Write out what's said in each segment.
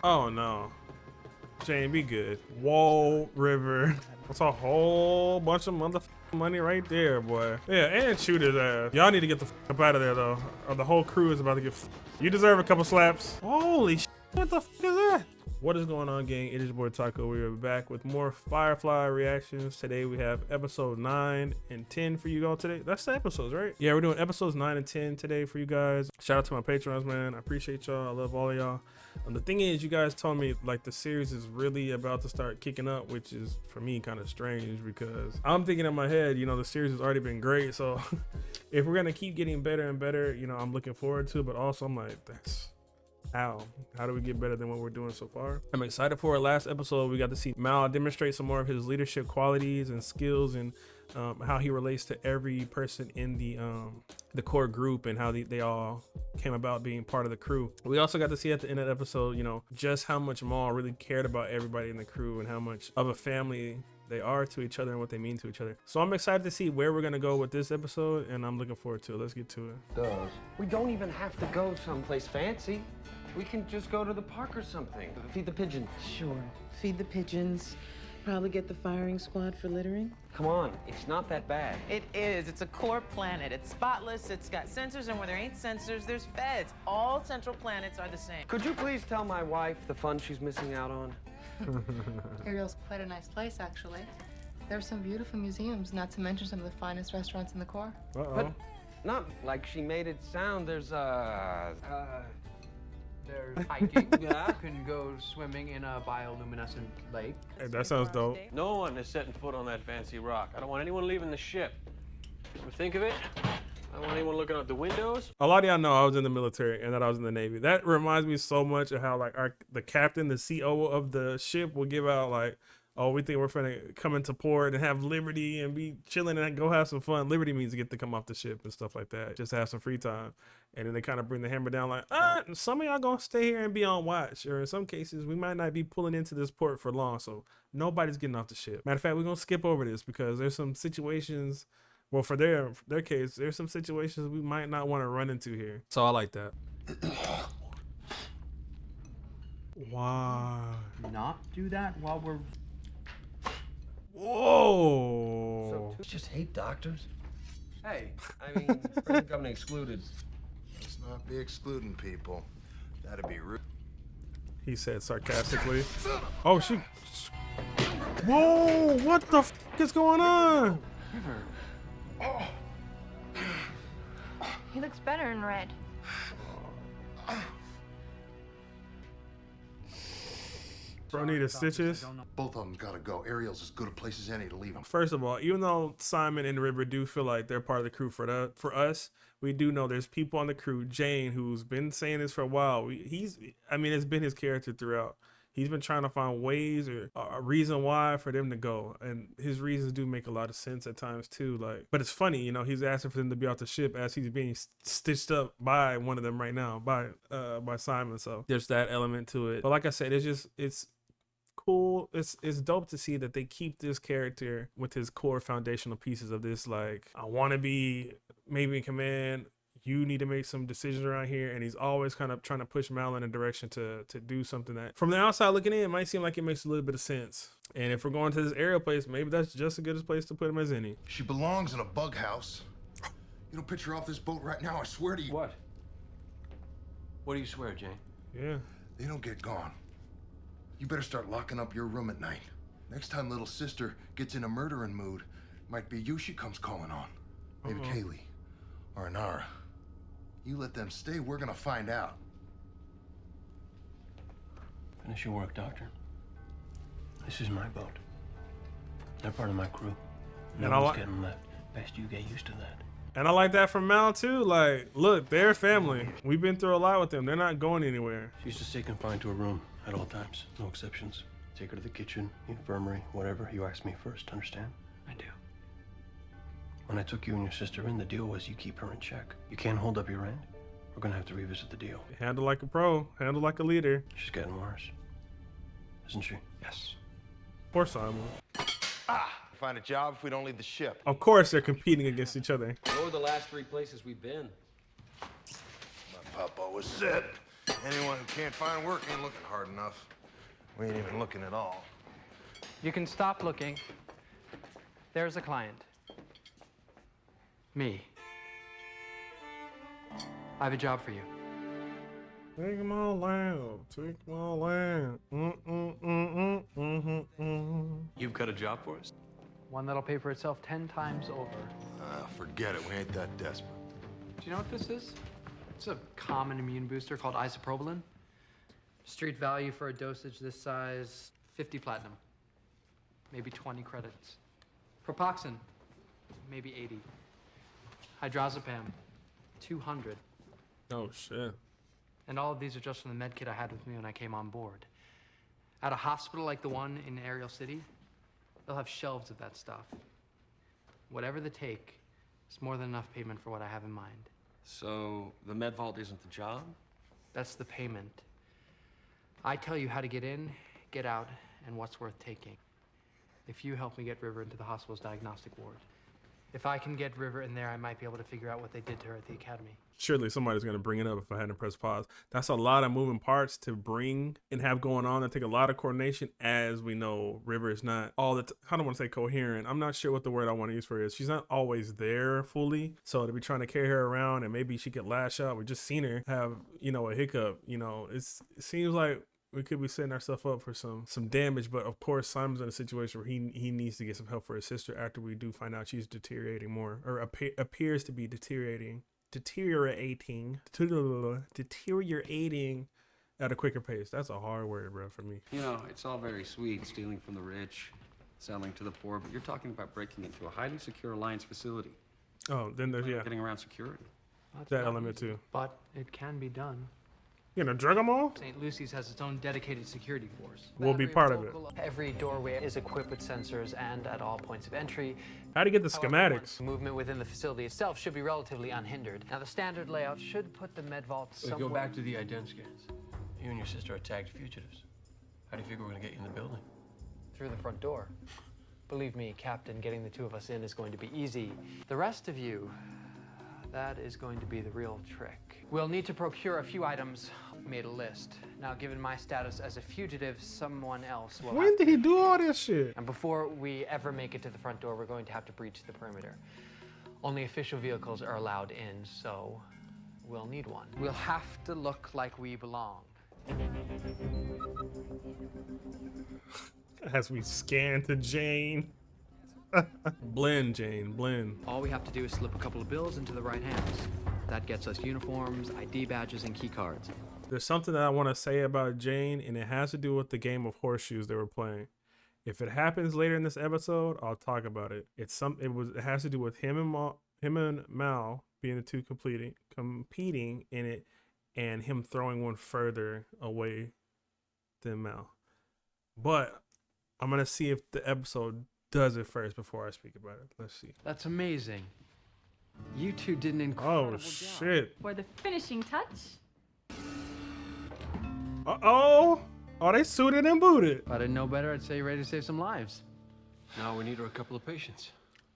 Oh no. Jayne, be good. Whoa, river. That's a whole bunch of motherfucking money right there, boy. Yeah, and shoot his ass. Y'all need to get the up out of there, though. Or the whole crew is about to get You deserve a couple slaps. Holy shit, what the f is that? What is going on, gang? It is your boy Taco. We are back with more Firefly reactions. Today we have episode 9 and 10 for you all today. That's the episodes, right? Yeah, we're doing episodes 9 and 10 today for you guys. Shout out to my patrons, man. I appreciate y'all. I love all of y'all. The thing is, you guys told me like the series is really about to start kicking up, which is for me kind of strange because I'm thinking in my head, you know, the series has already been great. So if we're gonna keep getting better and better, you know, I'm looking forward to it. But also, I'm like, that's how do we get better than what we're doing so far? I'm excited for our last episode. We got to see Mal demonstrate some more of his leadership qualities and skills, and how he relates to every person in the core group, and how they all came about being part of the crew. We also got to see at the end of the episode, you know, just how much Mal really cared about everybody in the crew and how much of a family they are to each other and what they mean to each other. So I'm excited to see where we're gonna go with this episode, and I'm looking forward to it. Let's get to it. We don't even have to go someplace fancy. We can just go to the park or something. Feed the pigeons. Sure. Feed the pigeons. Probably get the firing squad for littering. Come on, it's not that bad. It is. It's a core planet. It's spotless. It's got sensors, and where there ain't sensors, there's feds. All central planets are the same. Could you please tell my wife the fun she's missing out on? Ariel's quite a nice place, actually. There's some beautiful museums, not to mention some of the finest restaurants in the core. But not like she made it sound. There's hiking. Yeah, you can go swimming in a bioluminescent lake. Hey, that sounds dope. No one is setting foot on that fancy rock. I don't want anyone leaving the ship. But think of it, I don't want anyone looking out the windows. A lot of y'all know I was in the military and that I was in the Navy. That reminds me so much of how like the captain, the COO of the ship will give out like, oh, we think we're finna come into port and have liberty and be chilling and go have some fun. Liberty means to get to come off the ship and stuff like that. Just have some free time. And then they kind of bring the hammer down like, some of y'all gonna stay here and be on watch. Or in some cases, we might not be pulling into this port for long. So nobody's getting off the ship. Matter of fact, we're gonna skip over this because there's some situations, well, for their case, there's some situations we might not want to run into here. So I like that. Wow. Not do that while we're... Whoa. You just hate doctors? Hey. I mean, friend company excluded. Let's not be excluding people. That'd be rude. He said sarcastically. Oh, she. Whoa, what the f is going on? He looks better in red. Bro needed stitches. Both of them gotta go. Ariel's as good a place as any to leave them. First of all, even though Simon and River do feel like they're part of the crew for us, we do know there's people on the crew. Jayne, who's been saying this for a while, I mean, it's been his character throughout. He's been trying to find ways or a reason why for them to go, and his reasons do make a lot of sense at times too. Like, but it's funny, you know, he's asking for them to be off the ship as he's being stitched up by one of them right now, by Simon. So there's that element to it. But like I said, it's cool. It's dope to see that they keep this character with his core foundational pieces of this, like, I want to be maybe in command, you need to make some decisions around here, and he's always kind of trying to push Mal in a direction to do something that from the outside looking in might seem like it makes a little bit of sense. And if we're going to this Ariel place, maybe that's just as good a place to put him as any. She belongs in a bug house. You don't picture off this boat right now, I swear to you. What? What do you swear, Jayne? Yeah. They don't get gone. You better start locking up your room at night. Next time little sister gets in a murdering mood, might be you she comes calling on. Maybe Kaylee or Anara. You let them stay, we're gonna find out. Finish your work, Doctor. This is my boat. They're part of my crew. And No one's getting left. Best you get used to that. And I like that from Mal too. Like, look, they're family. We've been through a lot with them. They're not going anywhere. She's to stay confined to a room at all times. No exceptions. Take her to the kitchen, infirmary, whatever. You ask me first, understand? I do. When I took you and your sister in, the deal was you keep her in check. You can't hold up your end. We're gonna have to revisit the deal. Handle like a pro. Handle like a leader. She's getting worse. Isn't she? Yes. Poor Simon. Find a job if we don't leave the ship. Of course they're competing against each other. What were the last 3 places we've been? My papa was said, Anyone who can't find work ain't looking hard enough. We ain't even looking at all. You can stop looking. There's a client. Me. I have a job for you. Take them all out. Take them all out. You've got a job for us? One that'll pay for itself 10 times over. Forget it. We ain't that desperate. Do you know what this is? It's a common immune booster called isoprobalin. Street value for a dosage this size, 50 platinum. Maybe 20 credits. Propoxin, maybe 80. Hydrazepam, 200. Oh, shit. And all of these are just from the med kit I had with me when I came on board. At a hospital like the one in Ariel City, they'll have shelves of that stuff. Whatever the take, it's more than enough payment for what I have in mind. So the med vault isn't the job? That's the payment. I tell you how to get in, get out, and what's worth taking. If you help me get River into the hospital's diagnostic ward. If I can get River in there, I might be able to figure out what they did to her at the academy. Surely somebody's going to bring it up if I hadn't pressed pause. That's a lot of moving parts to bring and have going on that take a lot of coordination, as we know River is not all the I don't want to say coherent. I'm not sure what the word I want to use for it is. She's not always there fully. So to be trying to carry her around and maybe she could lash out. We just seen her have, you know, a hiccup. You know, it seems like we could be setting ourselves up for some damage, but of course Simon's in a situation where he needs to get some help for his sister after we do find out she's deteriorating more, or appears to be deteriorating at a quicker pace. That's a hard word, bro, for me. You know, it's all very sweet, stealing from the rich, selling to the poor, but you're talking about breaking into a highly secure Alliance facility. Oh, then there's, yeah, getting around security. that element too. But it can be done. You gonna drug them all? St. Lucy's has its own dedicated security force. We'll be part of it. Every doorway is equipped with sensors and at all points of entry. How to get the However, schematics? movement within the facility itself should be relatively unhindered. Now, the standard layout should put the med vault somewhere. Go back to the ident scans. You and your sister are tagged fugitives. How do you figure we're gonna get you in the building? Through the front door. Believe me, Captain, getting the two of us in is going to be easy. The rest of you, that is going to be the real trick. We'll need to procure a few items. Made a list. Now, given my status as a fugitive, someone else will When did he do all this shit? And before we ever make it to the front door, we're going to have to breach the perimeter. Only official vehicles are allowed in, so we'll need one. We'll have to look like we belong. As we scan to Jayne. Blend, Jayne, blend. All we have to do is slip a couple of bills into the right hands. That gets us uniforms, ID badges, and key cards. There's something that I want to say about Jayne, and it has to do with the game of horseshoes they were playing. If it happens later in this episode, I'll talk about it. It has to do with him and Mal being the two competing in it, and him throwing one further away than Mal. But I'm gonna see if the episode does it first before I speak about it. Let's see. That's amazing. You two did an incredible job. Shit. For the finishing touch. Uh-oh. Oh, they suited and booted. If I didn't know better, I'd say you're ready to save some lives. Now we need a couple of patients.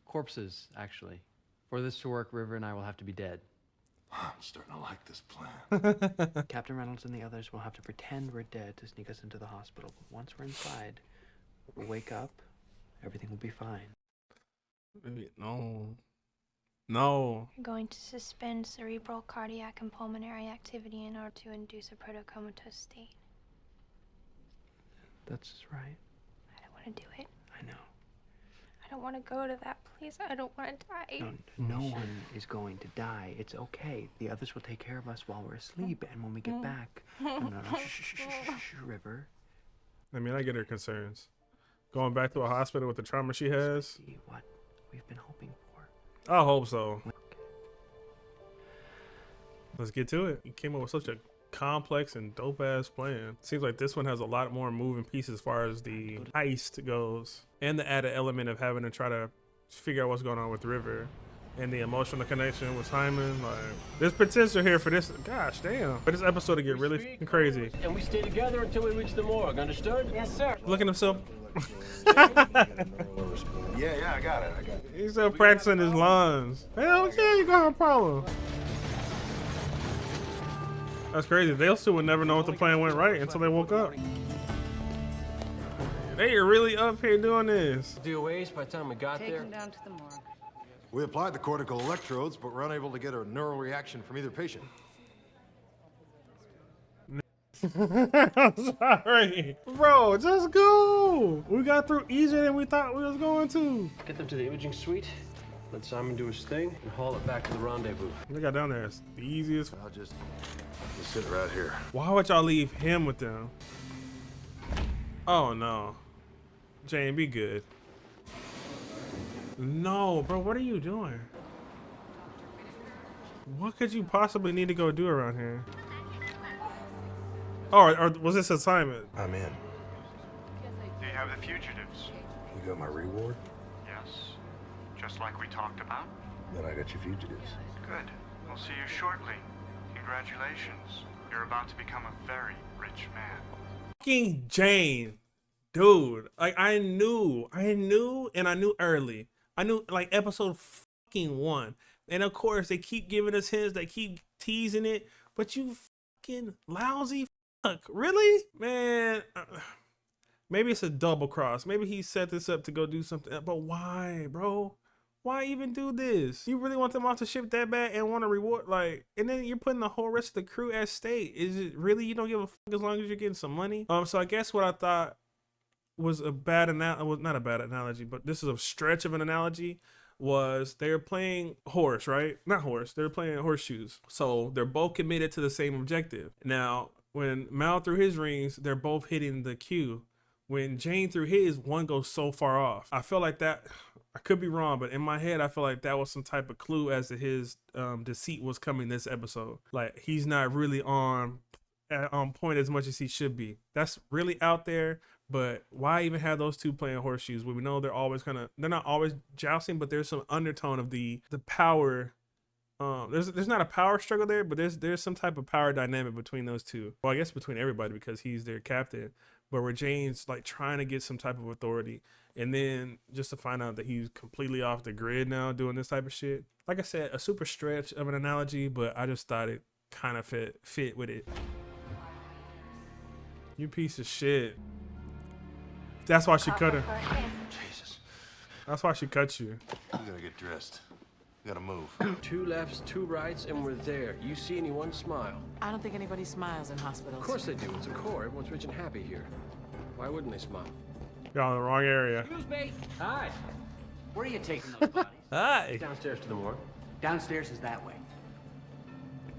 Corpses, actually. For this to work, River and I will have to be dead. I'm starting to like this plan. Captain Reynolds and the others will have to pretend we're dead to sneak us into the hospital. But once we're inside, we'll wake up, everything will be fine. No. No. You're going to suspend cerebral, cardiac, and pulmonary activity in order to induce a protocomatose state. That's right. I don't want to do it. I know. I don't want to go to that place. I don't want to die. No one is going to die. It's okay. The others will take care of us while we're asleep, and when we get back... No. Shh, River. I mean, I get her concerns. Going back to a hospital with the trauma she has. See what we've been hoping for. I hope so. Let's get to it. You came up with such a complex and dope ass plan. Seems like this one has a lot more moving pieces as far as the heist goes, and the added element of having to try to figure out what's going on with River and the emotional connection with Simon. Like, there's potential here for this. Gosh damn. For this episode to get really crazy. And we stay together until we reach the morgue. Understood? Yes, sir. Look at himself. Yeah, I got it. He's still practicing his lines. Hell yeah, you got a problem. That's crazy. They still would never know if the plan went right until they woke up. They are really up here doing this. DOAs by the time we got there. Taken down to the morgue. We applied the cortical electrodes, but we're unable to get a neural reaction from either patient. I'm sorry. Bro, just go. We got through easier than we thought we was going to. Get them to the imaging suite. Let Simon do his thing and haul it back to the rendezvous. We got down there. It's the easiest. I'll just sit right here. Why would y'all leave him with them? Oh no. Jayne, be good. No, bro, what are you doing? What could you possibly need to go do around here? Oh, or was this assignment? I'm in. Do you have the fugitives? You got my reward? Yes. Just like we talked about? Then I got your fugitives. Good. We'll see you shortly. Congratulations. You're about to become a very rich man. Fucking Jayne. Dude, like I knew early. I knew like episode fucking 1. And of course they keep giving us hints, they keep teasing it, but you fucking lousy fuck. Really? Man, maybe it's a double cross. Maybe he set this up to go do something, but why, bro? Why even do this? You really want them off the ship that bad and want to reward, like, and then you're putting the whole rest of the crew at stake. Is it really you don't give a fuck as long as you're getting some money? So I guess what I thought was a bad analogy, well, not a bad analogy, but this is a stretch of an analogy, was they're playing horse, right? Not horse, they're playing horseshoes. So they're both committed to the same objective. Now, when Mal threw his rings, they're both hitting the cue. When Jayne threw his, one goes so far off. I feel like that, I could be wrong, but in my head, I feel like that was some type of clue as to his deceit was coming this episode. Like, he's not really on point as much as he should be. That's really out there. But why even have those two playing horseshoes when we know they're always they're not always jousting, but there's some undertone of the power. There's not a power struggle there, but there's some type of power dynamic between those two. Well, I guess between everybody because he's their captain, but where Jayne's like trying to get some type of authority, and then just to find out that he's completely off the grid now doing this type of shit. Like I said, a super stretch of an analogy, but I just thought it kind of fit with it. You piece of shit. That's why she cut her. Jesus. That's why she cut you. We gotta get dressed. We gotta move. 2 lefts, 2 rights, and we're there. You see anyone smile? I don't think anybody smiles in hospitals. Of course they do. It's a core. Everyone's rich and happy here. Why wouldn't they smile? Y'all in the wrong area. Excuse me. Hi. Where are you taking those bodies? Hi. Downstairs to the morgue. Downstairs is that way.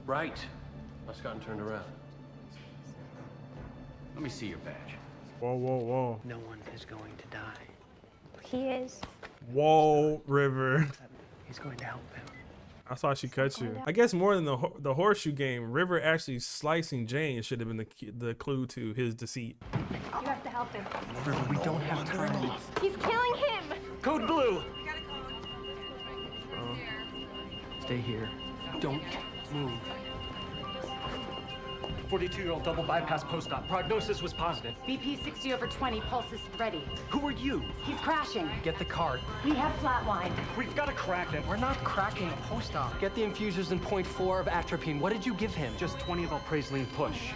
Right. I've gotten turned around. Let me see your badge. Whoa, whoa, whoa. No one is going to die. He is. Whoa, River. He's going to help him. That's why she cut you. I guess more than the horseshoe game, River actually slicing Jayne should have been the clue to his deceit. You have to help him. River, we don't have time. He's killing him. Code blue. Stay here. Don't move. 42-year-old double bypass post-op. Prognosis was positive. BP 60/20, pulse is ready. Who are you? He's crashing. Get the card. We have flatline. We've got to crack it. We're not cracking a post-op. Get the infusers in 0.4 of atropine. What did you give him? Just 20 of alprazoline push.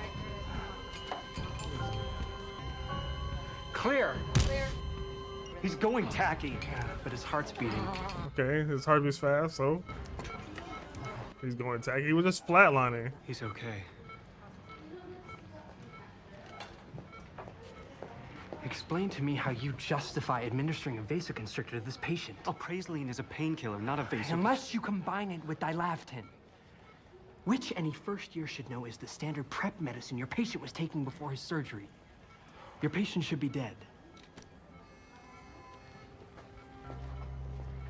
Clear. He's going tacky, but his heart's beating. Okay, his heart beats fast, so he's going tacky. He was just flatlining. He's okay. Explain to me how you justify administering a vasoconstrictor to this patient. Alprazoline is a painkiller, not a vasoconstrictor. Unless you combine it with dilaftin, which any first year should know is the standard prep medicine your patient was taking before his surgery. Your patient should be dead.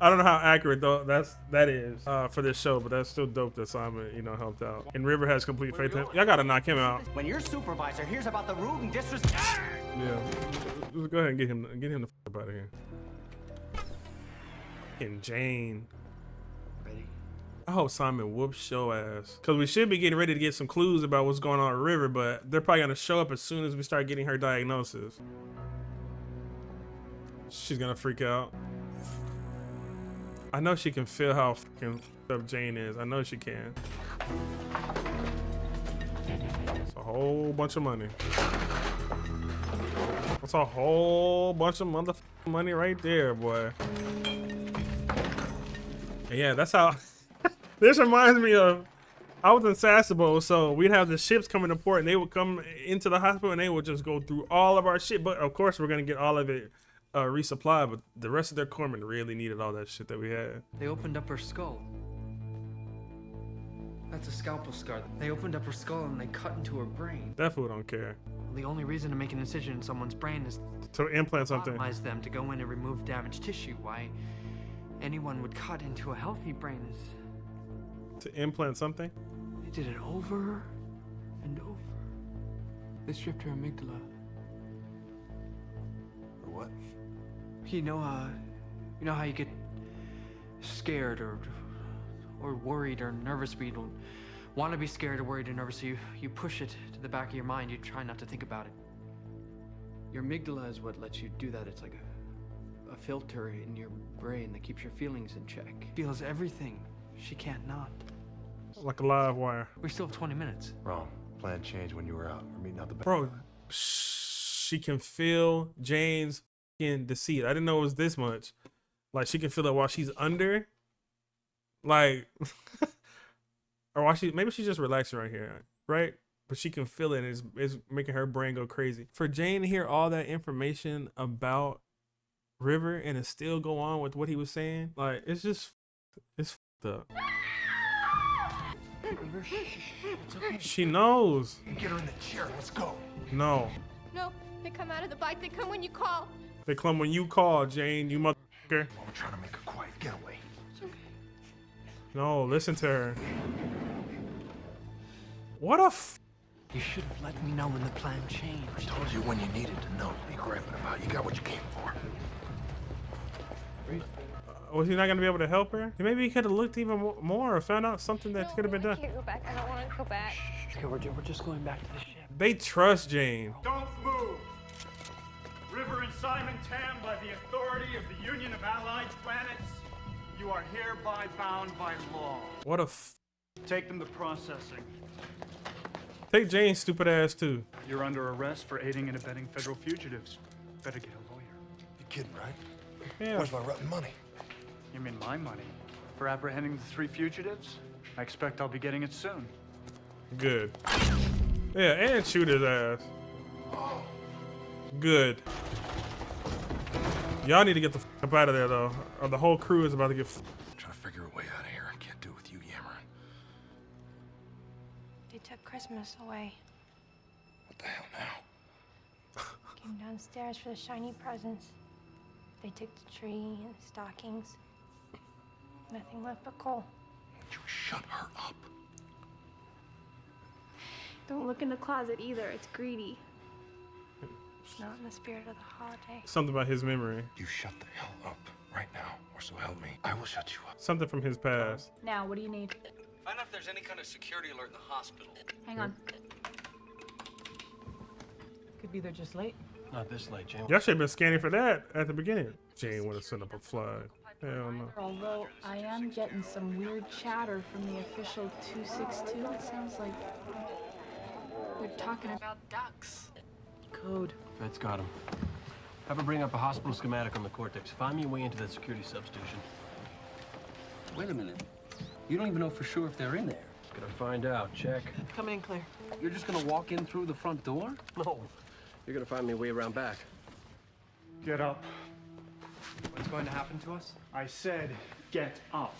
I don't know how accurate though that is for this show, but that's still dope that Simon, helped out. And River has complete faith in him. Y'all gotta knock him out. When your supervisor hears about the rude and disrespect. Yeah. Just go ahead and get him the fuck up out of here. And Jayne. Ready? I hope Simon whoops your ass. Cause we should be getting ready to get some clues about what's going on with River, but they're probably gonna show up as soon as we start getting her diagnosis. She's gonna freak out. I know she can feel how fucking up Jayne is. I know she can. A whole bunch of money. That's a whole bunch of motherfucking money right there, boy. And yeah, that's how. This reminds me of. I was in Sasebo, so we'd have the ships coming to port, and they would come into the hospital, and they would just go through all of our shit. But of course, we're gonna get all of it resupplied. But the rest of their corpsmen really needed all that shit that we had. They opened up her skull. That's a scalpel scar. They opened up her skull and they cut into her brain. That fool don't care. Well, the only reason to make an incision in someone's brain is to implant something. Lobotomize them to go in and remove damaged tissue. Why anyone would cut into a healthy brain is to implant something? They did it over and over. They stripped her amygdala. For what? You know how you get scared or worried or nervous, but you don't want to be scared or worried or nervous, so you push it to the back of your mind. You try not to think about it. Your amygdala is what lets you do that. It's like a filter in your brain that keeps your feelings in check. Feels everything. She can't not. Like a live wire. We still have 20 minutes. Wrong. Plan changed when you were out. We're meeting out the back. Bro, she can feel Jayne's fucking deceit. I didn't know it was this much. Like, she can feel it while she's under. Like, or while maybe she's just relaxing right here, right? But she can feel it, and it's making her brain go crazy. For Jayne to hear all that information about River and to still go on with what he was saying, like, it's fucked up. It's okay. She knows. Get her in the chair. Let's go. No. No, they come out of the bike. They come when you call. They come when you call, Jayne, you motherfucker. Well, we're trying to make a quiet getaway. It's okay. No, listen to her. What a You should have let me know when the plan changed. I told you when you needed to know. What are you griping about? You got what you came for. Was he not going to be able to help her? Maybe he could have looked even more or found out something that could have been done. I can't go back. I don't want to go back. Okay, we're just going back to the ship. They trust Jayne. Don't move. River and Simon Tam, by the authority of the Union of Allied Planets, you are hereby bound by law. What a Take them to processing. Take Jayne's stupid ass too. You're under arrest for aiding and abetting federal fugitives. Better get a lawyer. You kidding, right? Yeah. Where's my rotten money? You mean my money? For apprehending the 3 fugitives? I expect I'll be getting it soon. Good. Yeah, and shoot his ass. Good. Y'all need to get the up out of there though, or the whole crew is about to get. Trying to figure a way out of here. I can't do it with you yammering. They took Christmas away. What the hell now? Came downstairs for the shiny presents. They took the tree and the stockings. Nothing left but coal. Won't you shut her up? Don't look in the closet either. It's greedy. It's not in the spirit of the holiday. Something about his memory. You shut the hell up right now, or so help me. I will shut you up. Something from his past. Now, what do you need? Find out if there's any kind of security alert in the hospital. Hang on. Could be they're just late. Not this late, Jayne. Y'all should have been scanning for that at the beginning. Jayne would have set up a flag. Hell no. Although I am getting some weird chatter from the official 262. It sounds like they're talking about ducks. Code. Fed's got him. Have her bring up a hospital schematic on the cortex. Find me a way into that security substation. Wait a minute. You don't even know for sure if they're in there. Gonna find out. Check. Come in, Claire. You're just gonna walk in through the front door? No. You're gonna find me a way around back. Get up. What's going to happen to us? I said, get up.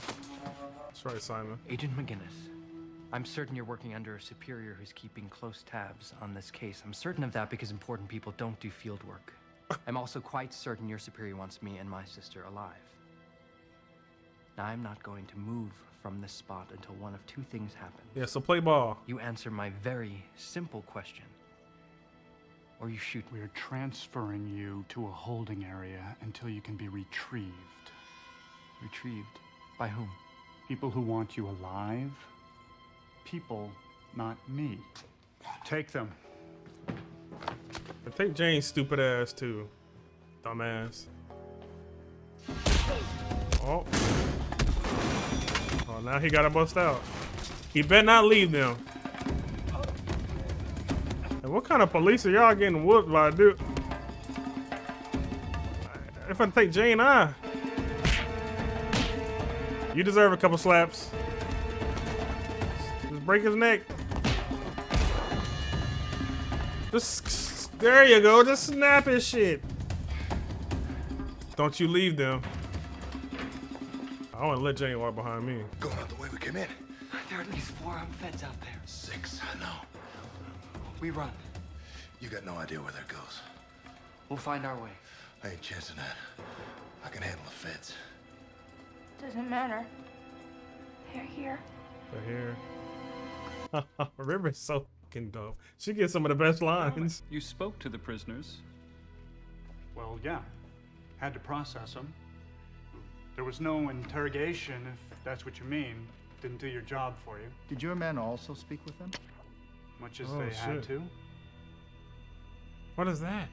That's right, Simon. Agent McGinnis, I'm certain you're working under a superior who's keeping close tabs on this case. I'm certain of that because important people don't do field work. I'm also quite certain your superior wants me and my sister alive. Now, I'm not going to move from this spot until one of 2 things happen. Yeah, so play ball. You answer my very simple question, or you shoot. We're transferring you to a holding area until you can be retrieved. Retrieved? By whom? People who want you alive. People, not me. Take them. But take Jayne's stupid ass too. Dumbass. Oh. Oh, now he gotta bust out. He better not leave them. What kind of police are y'all getting whooped by, dude? If I take Jayne, you deserve a couple slaps. Just break his neck. Just, there you go. Just snap his shit. Don't you leave them. I want to let Jayne walk behind me. Going out the way we came in. There are at least 4 armed feds out there. 6, I know. We run. You got no idea where that goes. We'll find our way. I ain't chancing that. I can handle the feds. Doesn't matter. They're here. They're here. River's so fucking dope. She gets some of the best lines. You spoke to the prisoners. Well, yeah. Had to process them. There was no interrogation, if that's what you mean. Didn't do your job for you. Did your men also speak with them? Much as Oh, they had shit. to. What is that?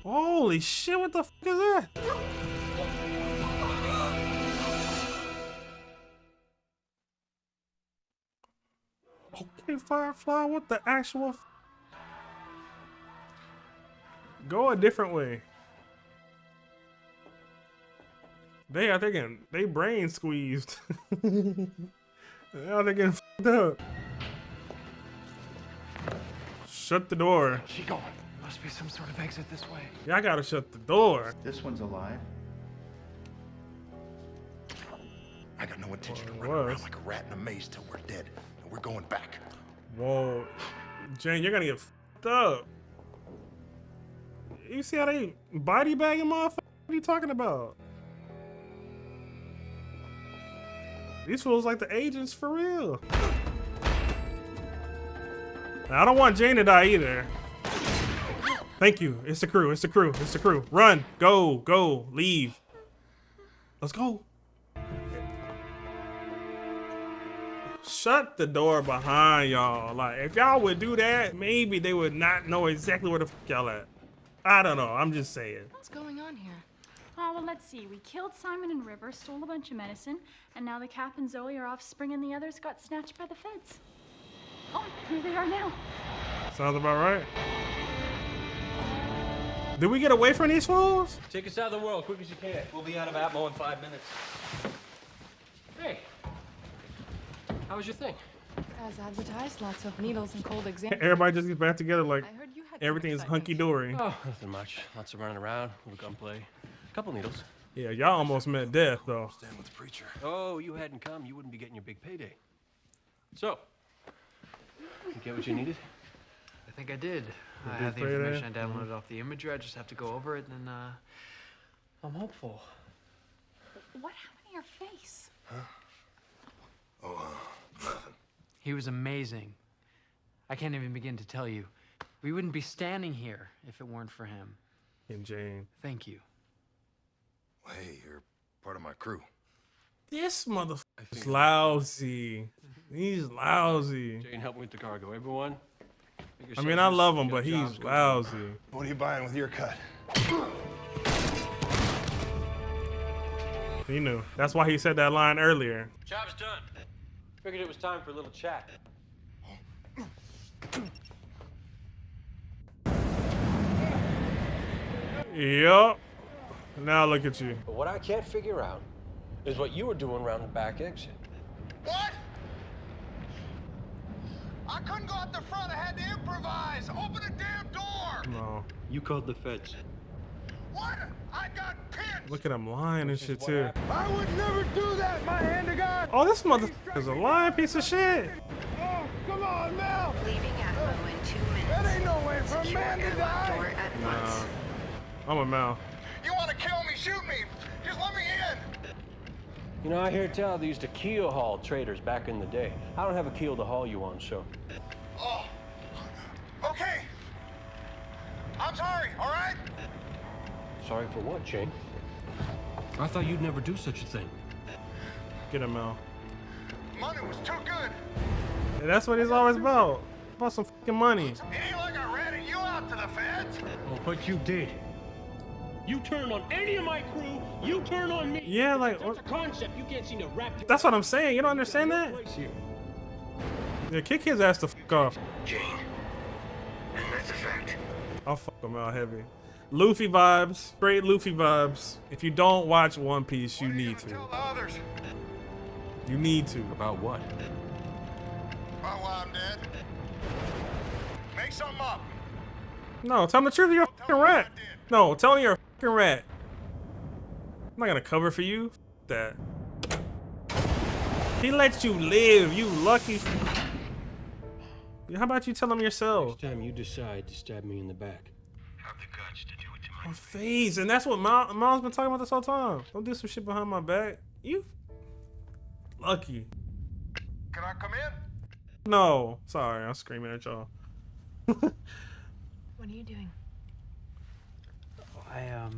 Holy shit, what the fuck is that? Okay, Firefly, what the actual Go a different way. They are thinking, they brain squeezed. They are getting fucked up. Shut the door. She going. Must be some sort of exit this way. Yeah, I gotta shut the door. This one's alive. I got no intention of running around like a rat in a maze till we're dead. And we're going back. Whoa. Jayne, you're gonna get fucked up. You see how they body bagging motherfucker? What are you talking about? These fools like the agents for real. Now, I don't want Jayne to die either. Thank you. It's the crew. It's the crew. It's the crew. Run. Go. Go. Leave. Let's go. Shut the door behind y'all. Like, if y'all would do that, maybe they would not know exactly where the fuck y'all at. I don't know. I'm just saying. What's going on here? Oh, well, let's see. We killed Simon and River, stole a bunch of medicine, and now the Cap and Zoe are off Spring and the others got snatched by the feds. Oh, here they are now. Sounds about right. Did we get away from these fools? Take us out of the world quick as you can. We'll be out of ammo in 5 minutes. Hey, how was your thing? As advertised, lots of needles and cold exams. Everybody just gets back together like I heard you had everything is hunky-dory. Oh, nothing much. Lots of running around, a little gunplay, a couple needles. Yeah, y'all almost met death, though. Stand with the preacher. Oh, you hadn't come, you wouldn't be getting your big payday. So, you get what you needed? I think I did. I did have the pay there? information I downloaded off the imagery. I just have to go over it, and then I'm hopeful. What happened to your face? Oh, nothing. He was amazing. I can't even begin to tell you. We wouldn't be standing here if it weren't for him. And Jayne. Thank you. Well, hey, you're part of my crew. This motherfucker's lousy. He's lousy. Jayne, help me with the cargo. Everyone? I mean, I love him, but he's lousy. What are you buying with your cut? He knew. That's why he said that line earlier. Job's done. Figured it was time for a little chat. Yup. Now look at you. But what I can't figure out is what you were doing around the back exit. What? I couldn't go out the front. I had to improvise. Open the damn door. No. You called the feds. What? I got pinched. Look at him lying and shit, too. I would never do that, my hand to God. Oh, this motherfucker's a lying piece of shit. Oh, come on, Mel. Leaving Atmo in 2 minutes. That ain't no way for a Secure man to airlock die. door at Nah. I'm a Mal. You want to kill me? Shoot me. Just let me in. You know, I hear tell they used to keel haul traders back in the day. I don't have a keel to haul you on, so. Oh. Okay. I'm sorry, all right? Sorry for what, Jayne? I thought you'd never do such a thing. Get him, Mal. Money was too good. Yeah, that's what he's always about. About some fucking money. It ain't like I ratted you out to the feds. Oh, but you did. You turn on any of my crew, you turn on me. Yeah, like, That's a concept you can't seem to wrap. That's what I'm saying. You don't understand that? Yeah, kick his ass the fuck off. Jayne. And that's a fact. I'll fuck him out heavy. Luffy vibes, straight Luffy vibes. If you don't watch One Piece, you need to. Tell the others You need to. About what? about why I'm dead. Make something up. No, tell him the truth. You're a fucking rat. No, tell him you're a fucking rat. I'm not gonna cover for you. That. He lets you live. You lucky. How about you tell him yourself? Next time you decide to stab me in the back, have the guts to do it to my face. And that's what Mom's been talking about this whole time. Don't do some shit behind my back. You lucky. Can I come in? No. Sorry, I'm screaming at y'all. What are you doing? I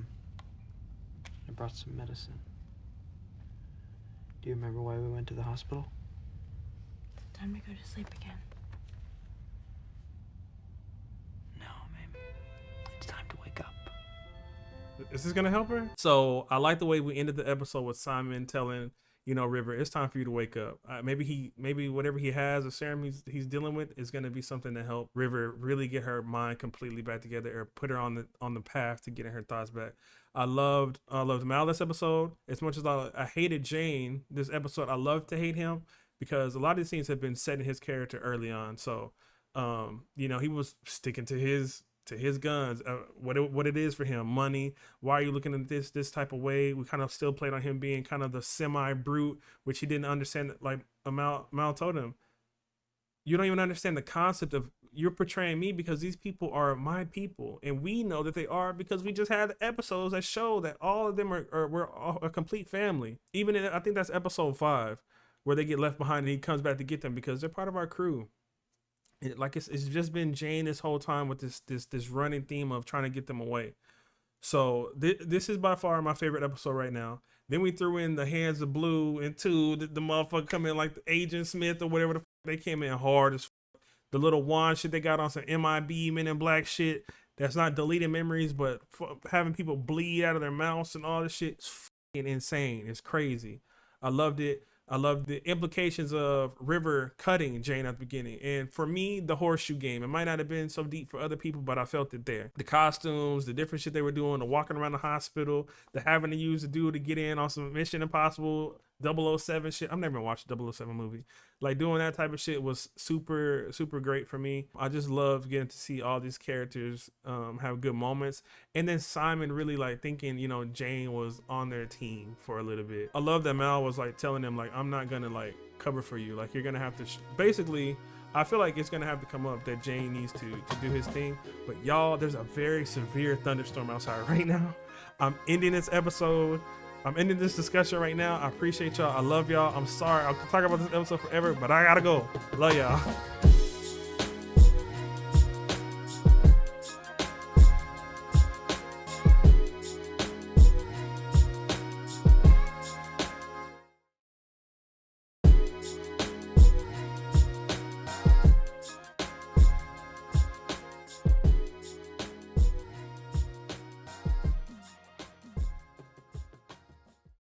brought some medicine. Do you remember why we went to the hospital? It's time to go to sleep again. No, man. It's time to wake up. Is this gonna help her? So I like the way we ended the episode with Simon telling, you know, River, it's time for you to wake up. Maybe whatever he has, a serum he's dealing with, is gonna be something to help River really get her mind completely back together, or put her on the path to getting her thoughts back. I loved Mal this episode. As much as I hated Jayne this episode, I love to hate him because a lot of these things have been set in his character early on. So, you know, he was sticking to his guns, what it is for him, money. Why are you looking at this type of way? We kind of still played on him being kind of the semi-brute, which he didn't understand. Like Mal told him, you don't even understand the concept of, you're portraying me because these people are my people, and we know that they are because we just had episodes that show that all of them we're all a complete family. Even in, I think that's episode 5, where they get left behind and he comes back to get them because they're part of our crew. It's just been Jayne this whole time with this running theme of trying to get them away. So this is by far my favorite episode right now. Then we threw in the Hands of Blue, and the motherfucker come in like the Agent Smith or whatever the they came in hard as the little wand shit they got on some MIB Men in Black shit that's not deleting memories, but having people bleed out of their mouths and all this shit. It's fucking insane. It's crazy. I loved it. I love the implications of River cutting Jayne at the beginning. And for me, the horseshoe game, it might not have been so deep for other people, but I felt it there. The costumes, the different shit they were doing, the walking around the hospital, the having to use the dude to get in on some Mission Impossible 007 shit. I've never even watched a 007 movie. Like, doing that type of shit was super, super great for me. I just love getting to see all these characters have good moments. And then Simon really like thinking, you know, Jayne was on their team for a little bit. I love that Mal was like telling them, like, I'm not gonna like cover for you. Like, you're gonna have to basically, I feel like it's gonna have to come up that Jayne needs to do his thing. But y'all, there's a very severe thunderstorm outside right now. I'm ending this episode. I'm ending this discussion right now. I appreciate y'all. I love y'all. I'm sorry. I'll talk about this episode forever, but I gotta go. Love y'all.